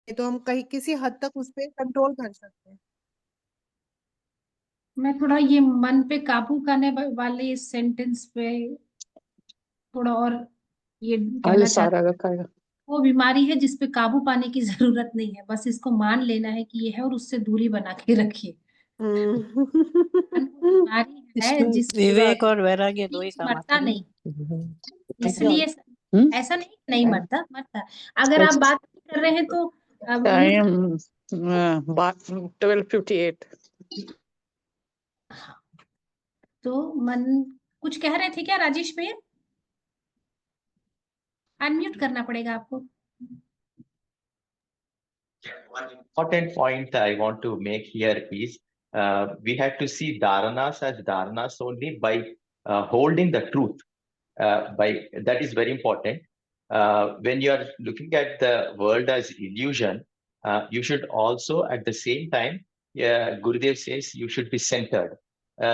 तो हम कहीं किसी हद तक उस पे कंट्रोल कर सकते हैं। मैं थोड़ा ये मन पे काबू करने वाले इस सेंटेंस पे थोड़ा और ये al कहना चाहती सारा हूँ। का कहेगा। वो बीमारी है जिस पे काबू पाने की जरूरत नहीं है, बस इसको मान लेना है कि ये है और उससे दूरी बना के रखिए। मन वो बीमारी है इसमें जिस विवेक और वैराग्य दो ही काम मरता आते हैं नहीं, ना। इसलिए ऐसा नहीं कि नहीं मरता, मरता। अगर आप बात कर रहे हैं तो अब म्यूट। टाइम 12:58। तो मन, कुछ कह रहे थे क्या राजेश भैया? अनम्यूट करना पड़ेगा आपको। One important point I want to make here is we have to see dharanas as dharanas only by holding the truth. By that is very important. When you are looking at the world as illusion, you should also at the same time, Gurudev says you should be centered.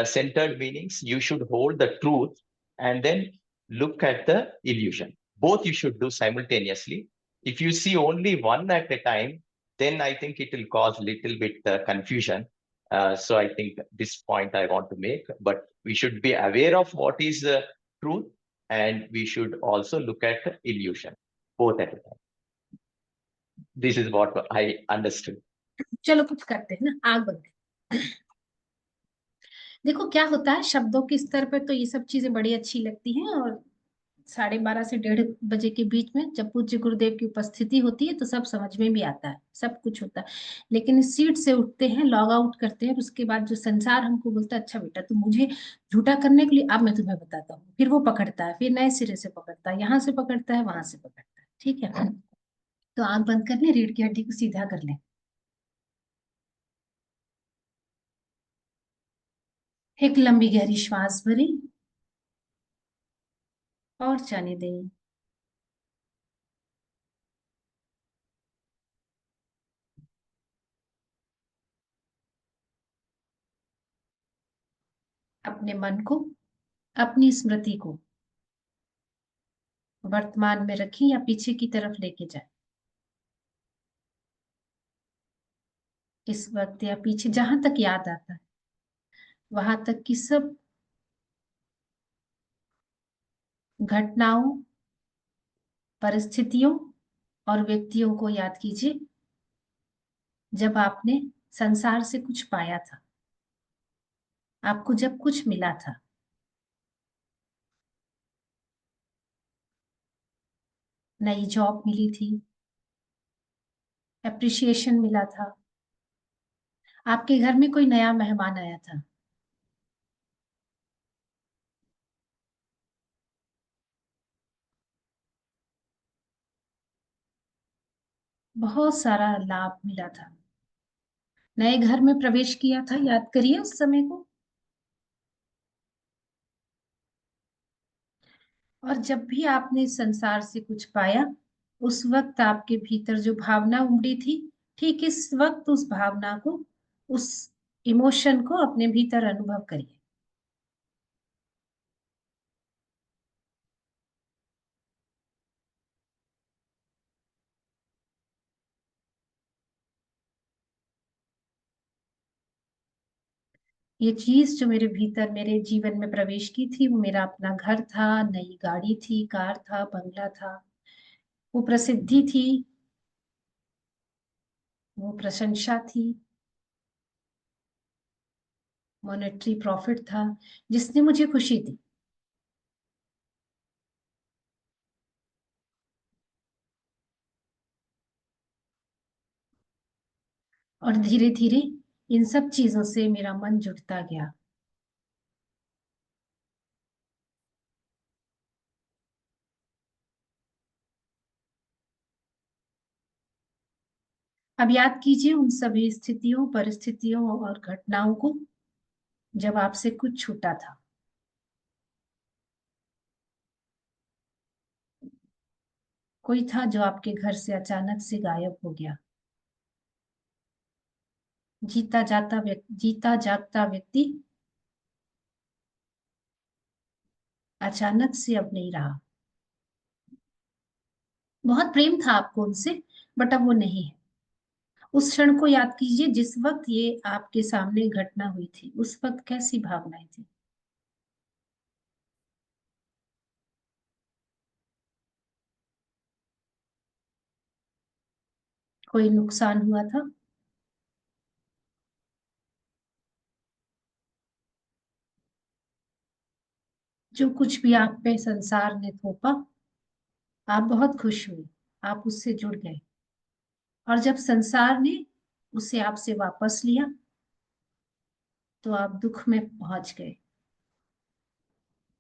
Centered meanings you should hold the truth and then look at the illusion. Both you should do simultaneously. If you see only one at a time, then I think it will cause little bit confusion. So I think this point I want to make, but we should be aware of what is truth, and we should also look at illusion, both at a time. This is what I understood. चलो कुछ करते हैं ना, आग बंद करें। देखो क्या होता है, शब्दों के स्तर पे तो ये सब चीजें बड़ी अच्छी लगती हैं, और 12:30 से 1:30 बजे के बीच में जब पूज्य गुरुदेव की उपस्थिति होती है तो सब समझ में भी आता है, सब कुछ होता है। लेकिन इस सीट से उठते हैं, लॉग आउट करते हैं, और उसके बाद जो संसार हमको बोलता है अच्छा बेटा तुम मुझे झूठा करने के लिए, अब मैं तुम्हें बताता हूँ, फिर वो पकड़ता है, फिर नए सिरे से पकड़ता है, यहाँ से पकड़ता है, वहां से पकड़ता है। ठीक है, तो आंख बंद कर ले, रीढ़ की हड्डी को सीधा कर ले। एक लंबी गहरी श्वास भरी और जाने दें। अपने मन को, अपनी स्मृति को वर्तमान में रखें या पीछे की तरफ लेके जाए। इस वक्त या पीछे जहां तक याद आता है वहां तक की सब घटनाओं, परिस्थितियों और व्यक्तियों को याद कीजिए जब आपने संसार से कुछ पाया था, आपको जब कुछ मिला था। नई जॉब मिली थी, एप्रिसिएशन मिला था, आपके घर में कोई नया मेहमान आया था, बहुत सारा लाभ मिला था, नए घर में प्रवेश किया था, याद करिए उस समय को। और जब भी आपने संसार से कुछ पाया, उस वक्त आपके भीतर जो भावना उमड़ी थी, ठीक इस वक्त उस भावना को, उस इमोशन को अपने भीतर अनुभव करिए। ये चीज जो मेरे भीतर मेरे जीवन में प्रवेश की थी, वो मेरा अपना घर था, नई गाड़ी थी, कार था, बंगला था, वो प्रसिद्धि थी, वो प्रशंसा थी, मॉनेटरी प्रॉफिट था, जिसने मुझे खुशी दी। और धीरे धीरे इन सब चीजों से मेरा मन जुड़ता गया। अब याद कीजिए उन सभी स्थितियों, परिस्थितियों और घटनाओं को जब आपसे कुछ छूटा था। कोई था जो आपके घर से अचानक से गायब हो गया। जीता जागता व्यक्ति अचानक से अब नहीं रहा। बहुत प्रेम था आपको उनसे, बट अब वो नहीं है। उस क्षण को याद कीजिए जिस वक्त ये आपके सामने घटना हुई थी, उस वक्त कैसी भावनाएं थी। कोई नुकसान हुआ था? जो कुछ भी आप पे संसार ने थोपा, आप बहुत खुश हुए, आप उससे जुड़ गए, और जब संसार ने उसे आपसे वापस लिया तो आप दुख में पहुंच गए,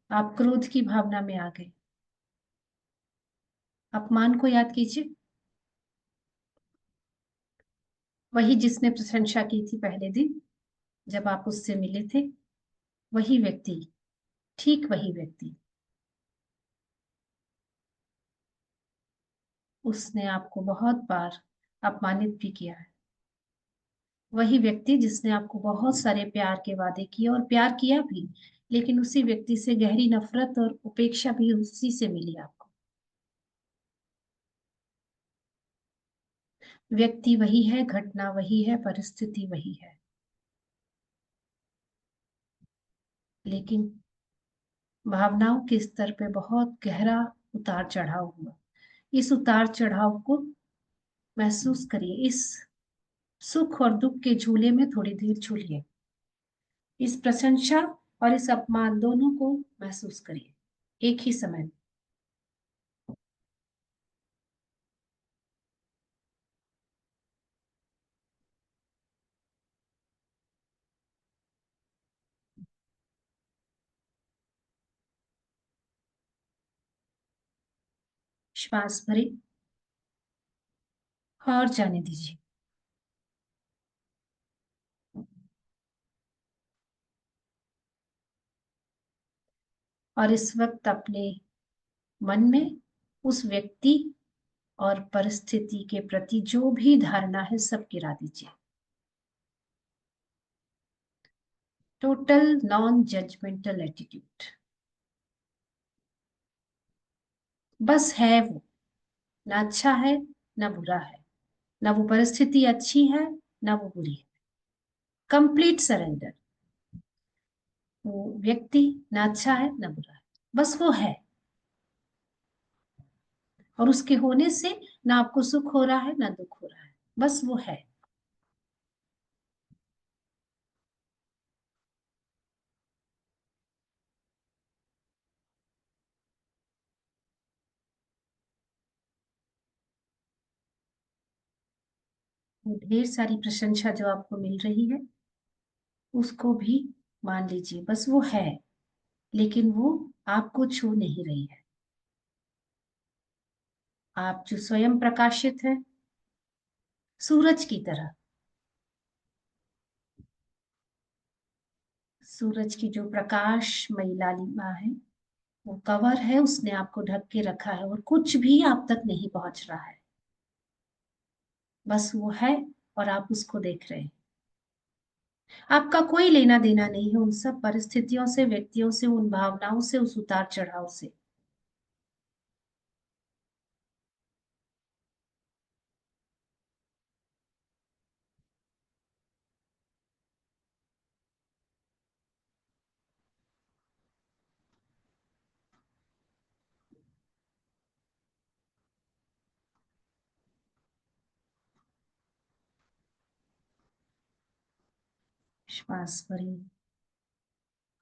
आप क्रोध की भावना में आ गए। अपमान को याद कीजिए, वही जिसने प्रशंसा की थी पहले दिन जब आप उससे मिले थे, वही व्यक्ति, ठीक वही व्यक्ति, उसने आपको बहुत बार अपमानित भी किया है। वही व्यक्ति जिसने आपको बहुत सारे प्यार के वादे किए और प्यार किया भी, लेकिन उसी व्यक्ति से गहरी नफरत और उपेक्षा भी उसी से मिली आपको। व्यक्ति वही है, घटना वही है, परिस्थिति वही है, लेकिन भावनाओं के स्तर पे बहुत गहरा उतार चढ़ाव हुआ। इस उतार चढ़ाव को महसूस करिए, इस सुख और दुख के झूले में थोड़ी देर झूलिए, इस प्रशंसा और इस अपमान दोनों को महसूस करिए एक ही समय में। श्वास भरे और जाने दीजिए। और इस वक्त अपने मन में उस व्यक्ति और परिस्थिति के प्रति जो भी धारणा है सब गिरा दीजिए। Total non judgmental attitude. बस है वो, ना अच्छा है ना बुरा है, ना वो परिस्थिति अच्छी है ना वो बुरी है। Complete surrender. वो व्यक्ति ना अच्छा है ना बुरा है, बस वो है, और उसके होने से ना आपको सुख हो रहा है ना दुख हो रहा है, बस वो है। वो ढेर सारी प्रशंसा जो आपको मिल रही है उसको भी मान लीजिए, बस वो है, लेकिन वो आपको छू नहीं रही है। आप जो स्वयं प्रकाशित है सूरज की तरह, सूरज की जो प्रकाशमयी लालिमा है वो कवर है, उसने आपको ढक के रखा है और कुछ भी आप तक नहीं पहुंच रहा है, बस वो है और आप उसको देख रहे हैं। आपका कोई लेना देना नहीं है उन सब परिस्थितियों से, व्यक्तियों से, उन भावनाओं से, उस उतार चढ़ाव से। श्वास भरें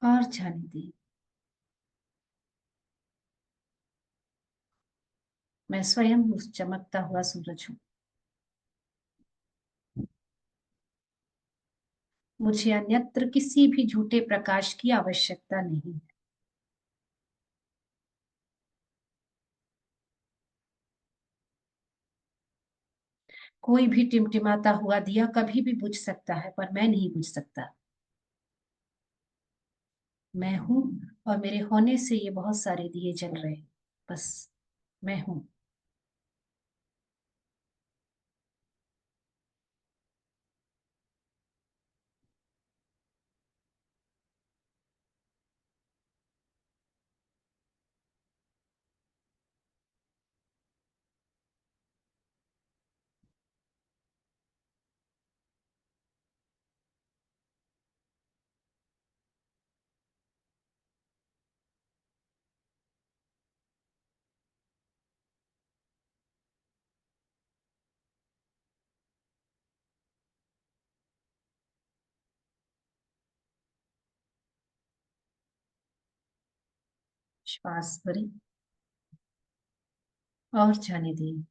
और जाने दें। मैं स्वयं उस चमकता हुआ सूरज हूं। मुझे अन्यत्र किसी भी झूठे प्रकाश की आवश्यकता नहीं है। कोई भी टिमटिमाता हुआ दिया कभी भी बुझ सकता है, पर मैं नहीं बुझ सकता। मैं हूं, और मेरे होने से ये बहुत सारे दिए जल रहे हैं, बस मैं हूं। श्वास भरें और जाने दें।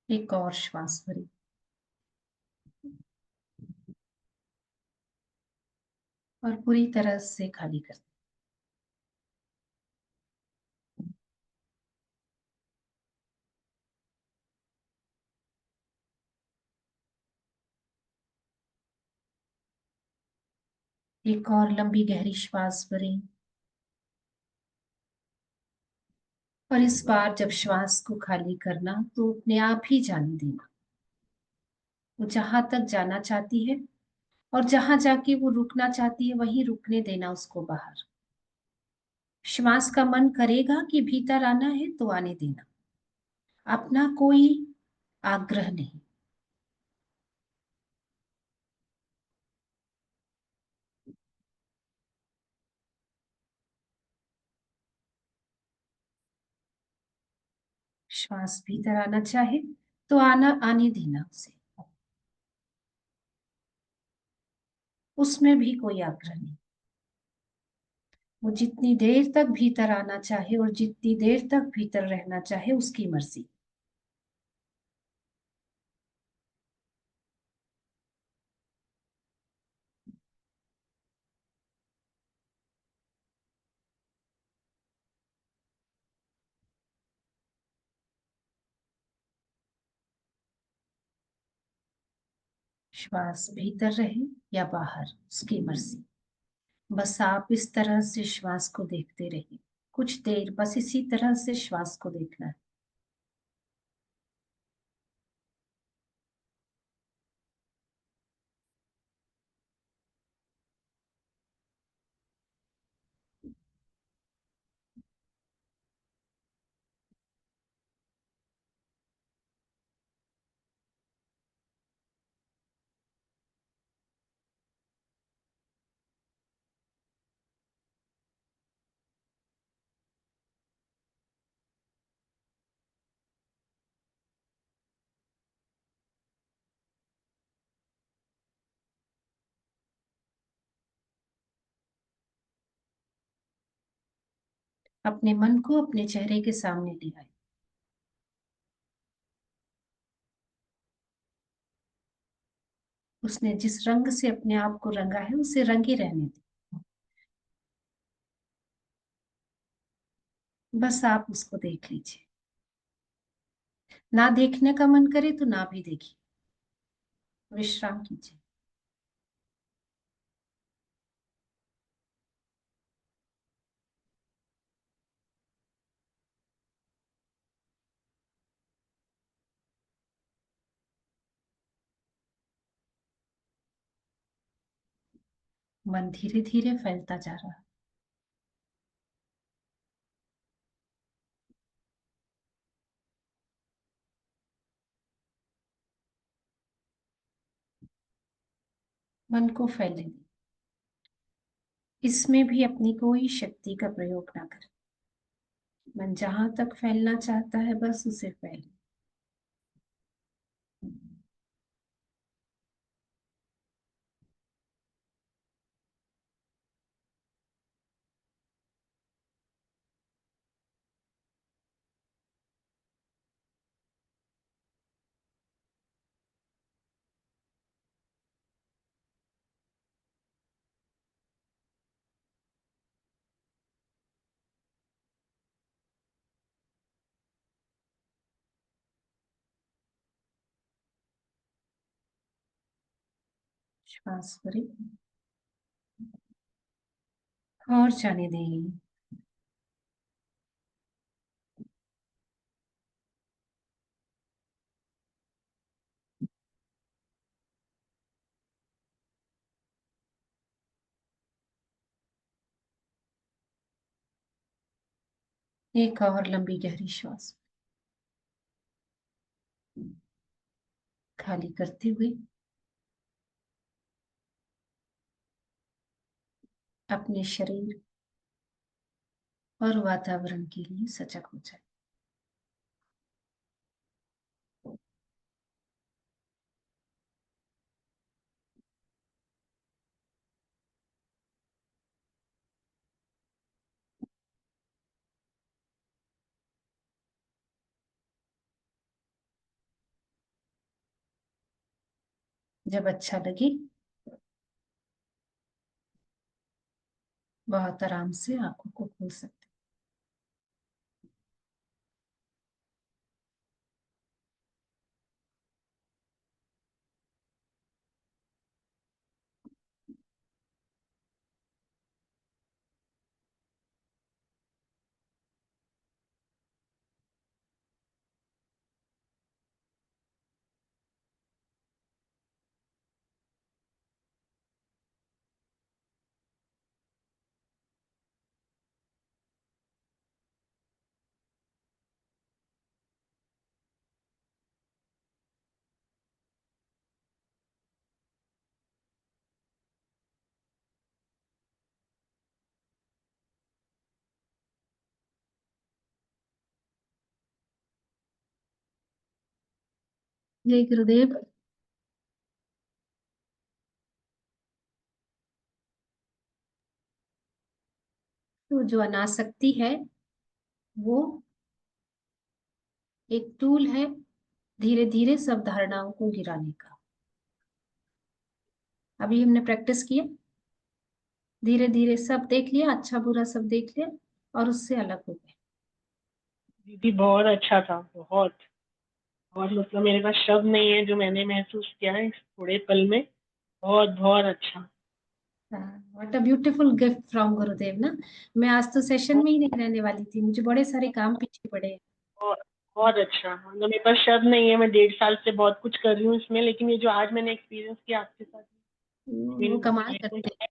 एक और श्वास भरें और पूरी तरह से खाली कर दें। एक और लंबी गहरी श्वास भरें और इस बार जब श्वास को खाली करना तो अपने आप ही जाने देना। वो जहां तक जाना चाहती है और जहां जाके वो रुकना चाहती है वहीं रुकने देना उसको बाहर। श्वास का मन करेगा कि भीतर आना है तो आने देना, अपना कोई आग्रह नहीं। श्वास भीतर आना चाहे तो आने देना उसे, उसमें भी कोई आग्रह नहीं। वो जितनी देर तक भीतर आना चाहे और जितनी देर तक भीतर रहना चाहे उसकी मर्जी। श्वास भीतर रहे या बाहर उसकी मर्जी। बस आप इस तरह से श्वास को देखते रहिए कुछ देर, बस इसी तरह से श्वास को देखना है। अपने मन को अपने चेहरे के सामने ले आए। उसने जिस रंग से अपने आप को रंगा है उसे रंगे रहने दें। बस आप उसको देख लीजिए, ना देखने का मन करे तो ना भी देखिए, विश्राम कीजिए। मन धीरे धीरे फैलता जा रहा है। मन को फैलने दें, इसमें भी अपनी कोई शक्ति का प्रयोग ना करें। मन जहां तक फैलना चाहता है बस उसे फैले। श्वास भरें और जाने दें। एक और लंबी गहरी श्वास खाली करते हुए अपने शरीर और वातावरण के लिए सजग हो जाए। जब अच्छा लगे बहुत आराम से आंखों को खोल सकते हैं। जय गुरुदेव। तो जो अनासक्ति है वो एक टूल है धीरे धीरे सब धारणाओं को गिराने का। अभी हमने प्रैक्टिस किया, धीरे धीरे सब देख लिया, अच्छा बुरा सब देख लिया और उससे अलग हो गए। दीदी बहुत अच्छा था, बहुत। और मतलब मेरे पास शब्द नहीं है जो मैंने महसूस किया है इस थोड़े पल में। बहुत बहुत अच्छा। What a beautiful gift from गुरुदेव ना। मैं आज तो सेशन में ही नहीं रहने वाली थी, मुझे बड़े सारे काम पीछे पड़े हैं। बहुत बहुत अच्छा, मतलब मेरे पास शब्द नहीं है। मैं 1.5 साल से बहुत कुछ कर रही हूँ इसमें, लेकिन ये जो आज मैंने एक्सपीरियंस किया आपके साथ, वो कमाल करते हैं।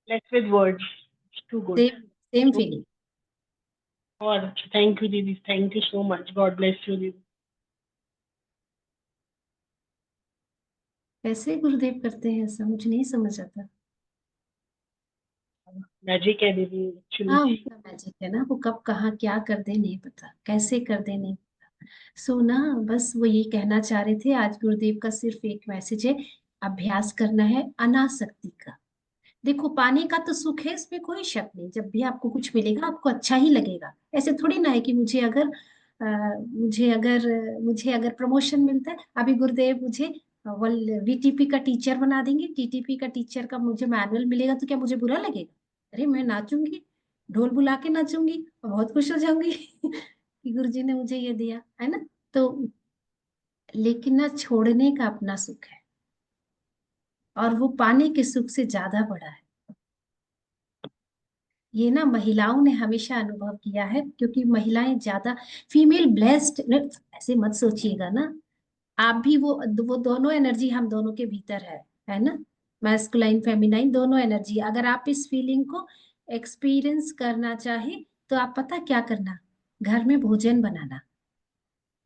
Less with words, too good. Same same feeling. बहुत अच्छा, थैंक यू दीदी, thank you so much, God bless you दीदी। कैसे गुरुदेव करते हैं ऐसा, मुझे नहीं समझ आता। मैजिक है दीदी हाँ, एक्चुअली। उनका मैजिक है ना, वो कब कहाँ क्या कर दे नहीं पता, कैसे कर दे नहीं पता। सो ना, बस वो ये कहना चाह रहे थे, आज गुरुदेव का सिर्फ एक मैसेज है, अभ्यास करना है अनासक्ति का। देखो, पाने का तो सुख है, इसमें कोई शक नहीं। जब भी आपको कुछ मिलेगा आपको अच्छा ही लगेगा। ऐसे थोड़ी ना है कि मुझे अगर प्रमोशन मिलता है, अभी गुरुदेव मुझे वीटीपी का टीचर बना देंगे, टीटीपी का टीचर का मुझे मैनुअल मिलेगा, तो क्या मुझे बुरा लगेगा? अरे मैं नाचूंगी, ढोल बुला के नाचूंगी और बहुत खुश हो जाऊंगी कि गुरुजी ने मुझे ये दिया है ना। तो लेकिन ना, छोड़ने का अपना सुख है और वो पाने के सुख से ज्यादा बड़ा है। ये ना महिलाओं ने हमेशा अनुभव किया है, क्योंकि महिलाएं ज्यादा फीमेल ब्लेस्ड। ऐसे मत सोचिएगा ना, आप भी वो दोनों एनर्जी हम दोनों के भीतर है ना। मैस्कुलाइन फेमिनाइन दोनों एनर्जी। अगर आप इस फीलिंग को एक्सपीरियंस करना चाहे तो आप पता क्या करना, घर में भोजन बनाना,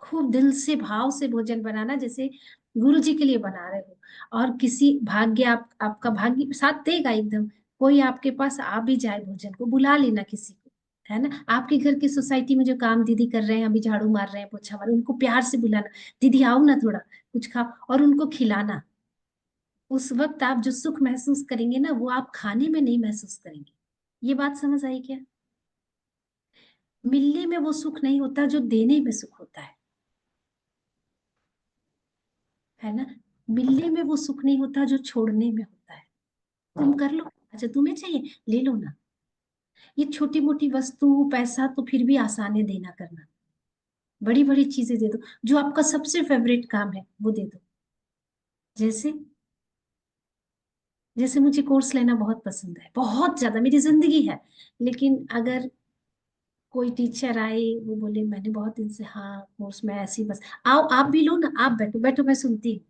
खूब दिल से भाव से भोजन बनाना, जैसे गुरु जी के लिए बना रहे हो। और किसी भाग्य आपका भाग्य साथ देगा एकदम। कोई आपके पास आ भी जाए, भोजन को बुला लेना किसी को, है ना। आपके घर की सोसाइटी में जो काम दीदी कर रहे हैं, अभी झाड़ू मार रहे हैं, पोछा मार रहे हैं, उनको प्यार से बुलाना, दीदी आओ ना थोड़ा कुछ खाओ, और उनको खिलाना। उस वक्त आप जो सुख महसूस करेंगे ना, वो आप खाने में नहीं महसूस करेंगे। ये बात समझ आई क्या? मिलने में वो सुख नहीं होता जो देने में सुख होता है ना। मिलने में वो सुख नहीं होता जो छोड़ने में होता है। तुम कर लो, अच्छा तुम्हें चाहिए ले लो ना। ये छोटी मोटी वस्तु पैसा तो फिर भी आसान है देना करना, बड़ी बड़ी चीजें दे दो। जो आपका सबसे फेवरेट काम है वो दे दो। जैसे जैसे मुझे कोर्स लेना बहुत पसंद है, बहुत ज्यादा, मेरी जिंदगी है। लेकिन अगर कोई टीचर आए, वो बोले मैंने बहुत दिन से, हाँ कोर्स में ऐसी, बस आओ आप भी लो ना, आप बैठो बैठो मैं सुनती हूँ।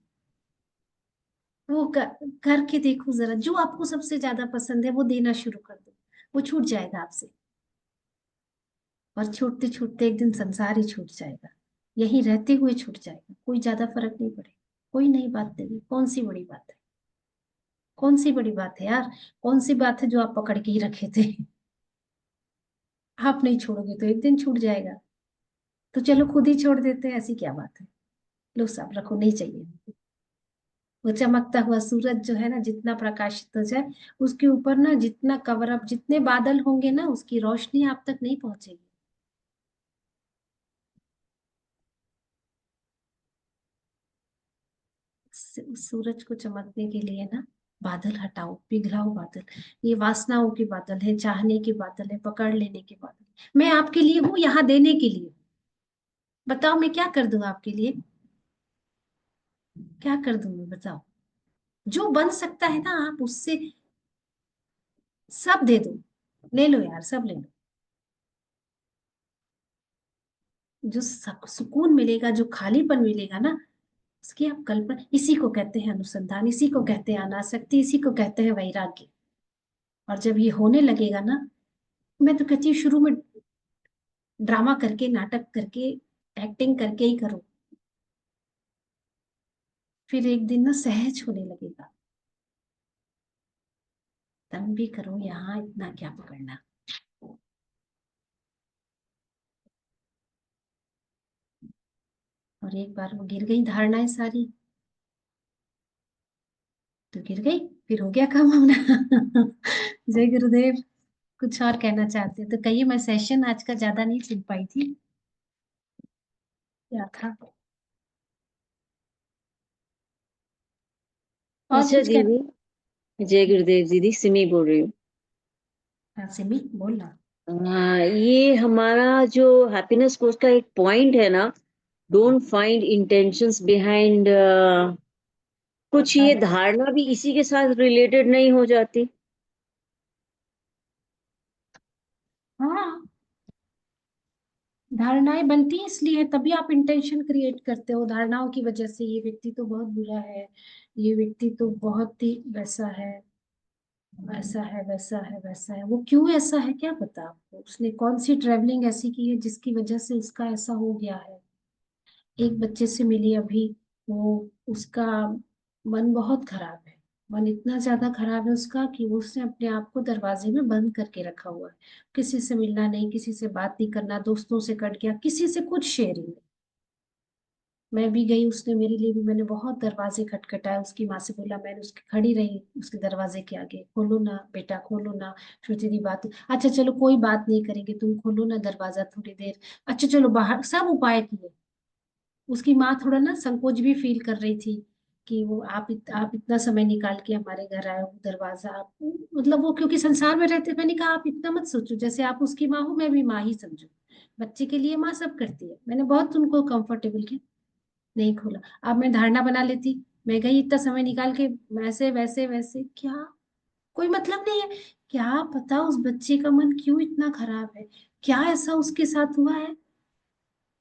वो करके देखो जरा, जो आपको सबसे ज्यादा पसंद है वो देना शुरू कर दो, वो छूट जाएगा आपसे। और छूटते छूटते एक दिन संसार ही छूट जाएगा, यहीं रहते हुए छूट जाएगा। कोई ज्यादा फर्क नहीं पड़ेगा, कोई नई बात नहीं, कौन सी बड़ी बात है। कौन सी बड़ी बात है यार, कौन सी बात है जो आप पकड़ के ही रखे थे? आप नहीं छोड़ोगे तो एक दिन छूट जाएगा, तो चलो खुद ही छोड़ देते हैं, ऐसी क्या बात है। लो साहब रखो, नहीं चाहिए। वो चमकता हुआ सूरज जो है ना, जितना प्रकाशित हो जाए उसके ऊपर ना, जितना कवर अप, जितने बादल होंगे ना, उसकी रोशनी आप तक नहीं पहुंचेगी। उस सूरज को चमकने के लिए ना बादल हटाओ, पिघलाओ बादल। ये वासनाओं के बादल है, चाहने के बादल है, पकड़ लेने के बादल। मैं आपके लिए हूं, यहाँ देने के लिए। बताओ मैं क्या कर दूं आपके लिए, क्या कर दूं मैं, बताओ। जो बन सकता है ना, आप उससे सब दे दो। ले लो यार, सब ले लो। जो सुकून मिलेगा, जो खालीपन मिलेगा ना, उसकी आप कल्पना, इसी को कहते हैं अनुसंधान, इसी को कहते हैं अनासक्ति, इसी को कहते हैं वैराग्य। और जब ये होने लगेगा ना, मैं तो कहती हूँ शुरू में ड्रामा करके, नाटक करके, एक्टिंग करके ही करो, फिर एक दिन ना सहज होने लगेगा। तब भी करो, यहाँ इतना क्या पकड़ना। और एक बार वो गिर गई धारणाएं सारी, तो गिर गई, फिर हो गया काम अपना। जय गुरुदेव। कुछ और कहना चाहते हो तो कहिए, मैं सेशन आज का ज्यादा नहीं सुन पाई थी, क्या था। और अच्छा कुछ कहना। दीदी, जय गुरुदेव दीदी, सिमी बोल रही हूँ। हाँ सिमी बोलना। ये हमारा जो हैप्पीनेस कोर्स का एक पॉइंट है ना, डोंट फाइंड इंटेंशंस बिहाइंड, कुछ ये धारणा भी इसी के साथ रिलेटेड नहीं हो जाती? हाँ, धारणाएं बनती हैं इसलिए, तभी आप इंटेंशन क्रिएट करते हो धारणाओं की वजह से। ये व्यक्ति तो बहुत बुरा है, ये व्यक्ति तो बहुत ही वैसा है, वैसा है, वैसा है, वैसा है। वो क्यों ऐसा है क्या पता आपको, उसने कौन सी ट्रेवलिंग ऐसी की है जिसकी वजह से उसका ऐसा हो गया है। एक बच्चे से मिली अभी, वो, उसका मन बहुत खराब है। मन इतना ज्यादा खराब है उसका कि वो, उसने अपने आप को दरवाजे में बंद करके रखा हुआ है। किसी से मिलना नहीं, किसी से बात नहीं करना, दोस्तों से कट गया, किसी से कुछ शेयरिंग नहीं। मैं भी गई, उसने मेरे लिए भी, मैंने बहुत दरवाजे खटखटाए, उसकी माँ से बोला, मैंने उसकी खड़ी रही उसके दरवाजे के आगे, खोलो ना बेटा, खोलो ना, फिर तेरी बात। अच्छा चलो कोई बात नहीं करेंगे, तुम खोलो ना दरवाजा थोड़ी देर। अच्छा चलो बाहर, सब उपाय किए। उसकी माँ थोड़ा ना संकोच भी फील कर रही थी कि वो, आप इतना समय निकाल के हमारे घर आए हो, दरवाजा आप, मतलब वो क्योंकि संसार में रहते। मैंने कहा आप इतना मत सोचो, जैसे आप उसकी माँ हो, मैं भी माँ ही समझो। बच्चे के लिए माँ सब करती है। मैंने बहुत उनको कंफर्टेबल किया, नहीं खोला। अब मैं धारणा बना लेती, मैं गई इतना समय निकाल के, वैसे वैसे वैसे, क्या कोई मतलब नहीं है। क्या पता उस बच्चे का मन क्यों इतना खराब है, क्या ऐसा उसके साथ हुआ है,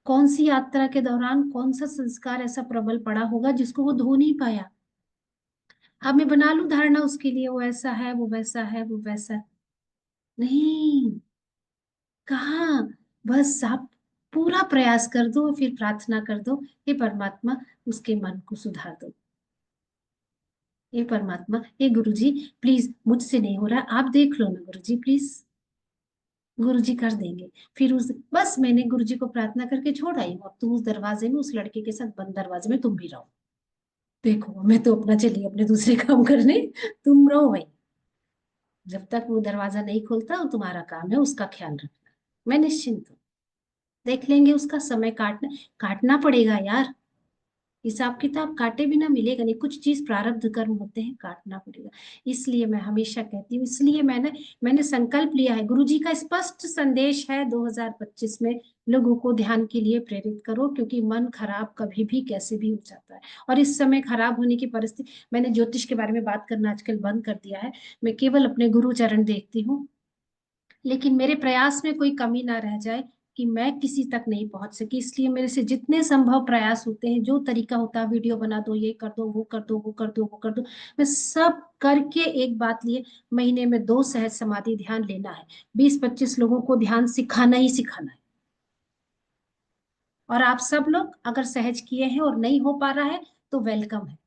कौन सी यात्रा के दौरान कौन सा संस्कार ऐसा प्रबल पड़ा होगा जिसको वो धो नहीं पाया। अब मैं बना लूं धारणा उसके लिए, वो ऐसा है, वो वैसा है, वो वैसा है। नहीं, कहाँ। बस आप पूरा प्रयास कर दो, फिर प्रार्थना कर दो, हे परमात्मा उसके मन को सुधार दो। हे परमात्मा, हे गुरुजी प्लीज, मुझसे नहीं हो रहा, आप देख लो ना गुरुजी प्लीज। गुरुजी कर देंगे। फिर उस, बस मैंने गुरुजी को प्रार्थना करके छोड़ आई हूँ। अब तुम उस दरवाजे में, उस लड़के के साथ बंद दरवाजे में तुम भी रहो। देखो मैं तो अपना चली अपने दूसरे काम करने, तुम रहो भाई। जब तक वो दरवाजा नहीं खोलता, वो तुम्हारा काम है उसका ख्याल रखना। मैं निश्चिंत हूँ, देख लेंगे उसका समय। काटना, काटना पड़ेगा यार, हिसाब किताब काटे बिना मिलेगा नहीं। कुछ चीज प्रारब्ध कर्म होते हैं, काटना पड़ेगा। इसलिए मैं हमेशा कहती हूँ, इसलिए मैंने संकल्प लिया है। गुरुजी का स्पष्ट संदेश है 2025 में, लोगों को ध्यान के लिए प्रेरित करो, क्योंकि मन खराब कभी भी कैसे भी हो जाता है। और इस समय खराब होने की परिस्थिति, मैंने ज्योतिष के बारे में बात करना आजकल बंद कर दिया है। मैं केवल अपने गुरु चरण देखती हूँ, लेकिन मेरे प्रयास में कोई कमी ना रह जाए कि मैं किसी तक नहीं पहुंच सकी। इसलिए मेरे से जितने संभव प्रयास होते हैं, जो तरीका होता है, वीडियो बना दो, ये कर दो, वो कर दो, वो कर दो, वो कर दो, मैं सब करके एक बात लिए, महीने में 2 सहज समाधि ध्यान लेना है। 20-25 लोगों को ध्यान सिखाना ही सिखाना है। और आप सब लोग अगर सहज किए हैं और नहीं हो पा रहा है तो वेलकम है,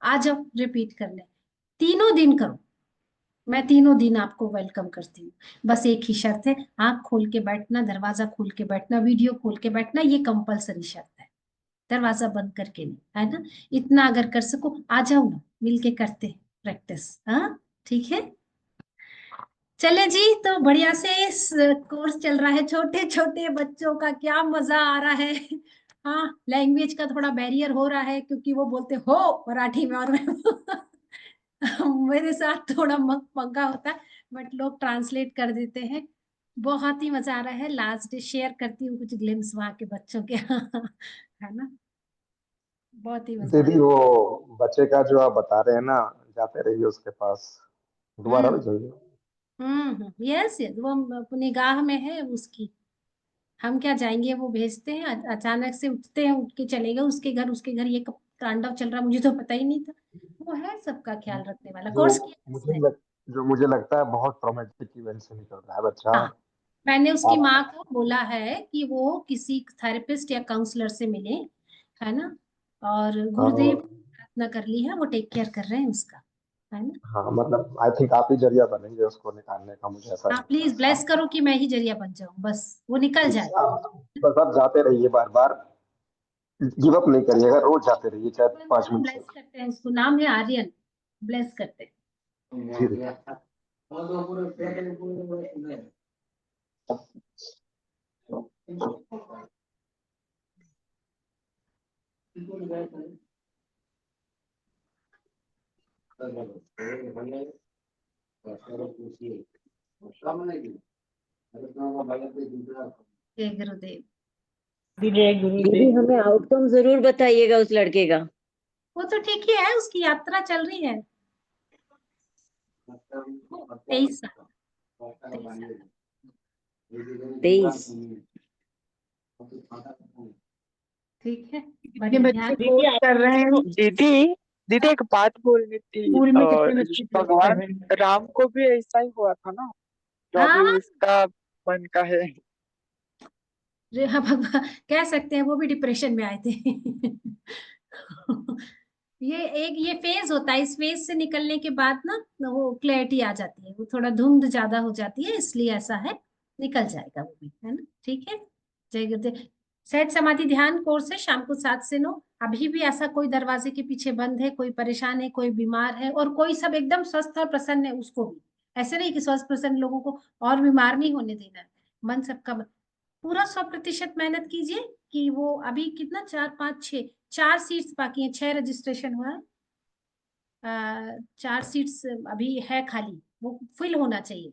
आ जाओ रिपीट कर ले। तीनों दिन करो, मैं तीनों दिन आपको वेलकम करती हूँ। बस एक ही शर्त है, आंख खोल के बैठना, दरवाजा खोल के बैठना, वीडियो खोल के बैठना, ये कंपलसरी शर्त है, दरवाजा बंद करके नहीं, है ना। इतना अगर कर सको, आ जाओ ना, मिलके करते हैं प्रैक्टिस। हाँ ठीक है, चले जी। तो बढ़िया से इस कोर्स चल रहा है, छोटे छोटे बच्चों का क्या मजा आ रहा है। हाँ, लैंग्वेज का थोड़ा बैरियर हो रहा है क्योंकि वो बोलते हो मराठी में, और मैं मेरे साथ थोड़ा पंगा होता है, बट लोग ट्रांसलेट कर देते हैं। बहुत ही मजा आ रहा है। लास्ट डे शेयर करती हूँ कुछ ग्लिम्स वहां के बच्चों के, है ना, बहुत ही मजा आ दीदी रहा वो बच्चे का जो आप बता रहे हैं ना, जाते रहिए उसके पास, है। दोबारा भी जाइए। यस यस, वो निगाह में है उसकी। हम क्या जाएंगे, वो भेजते हैं, अचानक से उठते हैं, उठ के चले गए उसके घर, उसके घर ये कब तांडव चल रहा, मुझे तो पता ही नहीं था। वो है सबका ख्याल रखने वाला, जो कोर्स किया मुझे उसने। लग, जो मुझे लगता है बहुत ट्रॉमेटिक इवेंट से निकल रहा है बच्चा। हाँ, मैंने उसकी आप माँ को बोला है कि वो किसी थेरेपिस्ट या काउंसलर से मिले, है ना, और गुरुदेव प्रार्थना कर ली है, वो टेक केयर कर रहे हैं उसका, है ना। हाँ, मतलब आई थिंक आप ही जरिया बनेंगे उसको निकालने का, मुझे ऐसा हाँ लगता प्लीज ब्लेस करो कि मैं ही जरिया बन जाऊं, बस वो निकल जाए। है। बस आप जाते रहिए, बार बार गिव अप नहीं करिएगा, रोज जाते रहिए चाहे 5 मिनट से। ब्लेस करते हैं उसको, नाम है आर्यन, ब्लेस करते हैं। जी दीदी। जय गुरुदेव। जय दीदी गुरुदेव। हमें आउटकम जरूर बताइएगा उस लड़के का। वो तो ठीक ही है, उसकी यात्रा चल रही है। 23 साल, 23 साल। 23। ठीक है, ये बढ़िया, बच्चे ध्यान। दीदी कोर्स आप कर रहे हैं। दीदी दीदी एक बात बोलनी थी। स्कूल में कितने बच्चे कोर्स कर भगवान रहे हैं? राम को भी ऐसा ही हुआ था ना, जो अभी हाँ, उसका मन का है। हाँ भगवान कह सकते हैं, वो भी डिप्रेशन में आए थे। ये फेज होता है, इस फेज से निकलने के बाद ना वो क्लैरिटी आ जाती है, वो थोड़ा धुंध ज्यादा हो जाती है, इसलिए ऐसा है, निकल जाएगा वो भी, है ना। ठीक है, जय गुरुदेव। सहज समाधि ध्यान कोर्स है शाम को 7 से 9। अभी भी ऐसा कोई दरवाजे के पीछे बंद है, कोई परेशान है, कोई बीमार है, और कोई सब एकदम स्वस्थ और प्रसन्न है, उसको भी ऐसे नहीं कि स्वस्थ प्रसन्न लोगों को और बीमार नहीं होने देना है। मन सबका पूरा 100% मेहनत कीजिए कि वो अभी कितना, 4 5 6 4 सीट्स बाकी हैं, 6 रजिस्ट्रेशन हुआ है। 4 सीट्स अभी है खाली, वो फिल होना चाहिए,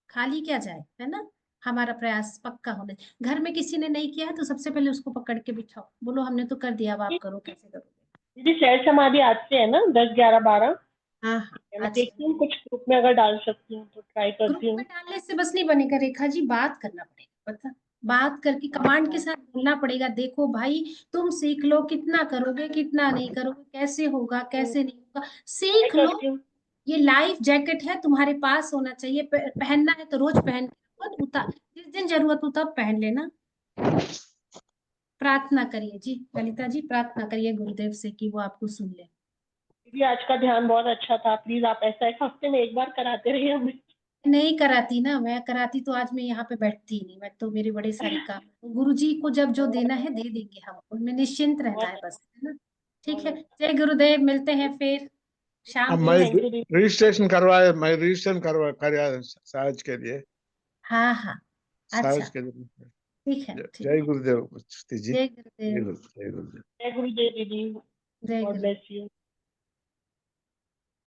खाली क्या जाए, है ना। हमारा प्रयास पक्का होना चाहिए। घर में किसी ने नहीं किया है तो सबसे पहले उसको पकड़ के बिठाओ, बोलो हमने तो कर दिया, अब आप करो, कैसे करोगे। दीदी सहज समाधि आज से है ना, 10 11 12? हाँ मैं हाँ, देखती हूँ कुछ ग्रुप में अगर डाल सकती हूँ तो ट्राई ग्रुप करती में हूँ। डालने से बस नहीं बनेगा रेखा जी, बात करना पड़ेगा, पता, बात करके कमांड के साथ बोलना पड़ेगा, देखो भाई तुम सीख लो, कितना करोगे कितना नहीं करोगे, कैसे होगा कैसे नहीं होगा, ट्राई सीख लो। करती हूँ। ये लाइफ जैकेट है, तुम्हारे पास होना चाहिए, पहनना है तो रोज पहन के रखो, उतार जिस दिन जरूरत हो तब पहन लेना। प्रार्थना करिए जी, ललिता जी प्रार्थना करिए गुरुदेव से कि वो आपको सुन ले। दीदी आज का ध्यान बहुत अच्छा था, प्लीज आप ऐसा 1 हफ्ते में एक बार कराते रहिए हमें। नहीं कराती ना, मैं कराती तो आज मैं यहाँ पे बैठती ही नहीं, मैं तो, मेरे बड़े सारे काम, गुरु जी को जब जो देना है दे देंगे हम, उनमें निश्चिंत रहना है बहुत बस, है ना। ठीक है, जय गुरुदेव, मिलते हैं फिर शाम अब को। मैं थैंक यू दीदी। रजिस्ट्रेशन करवाया सहज के लिए, हाँ हाँ, अच्छा, सहज के लिए। ठीक है ठीक जय है। गुरुदेव जी। जय जय गुरुदेव। गुरुदेव। जय गुरुदेव दीदी। जय गॉड गुरुदेव। Bless you.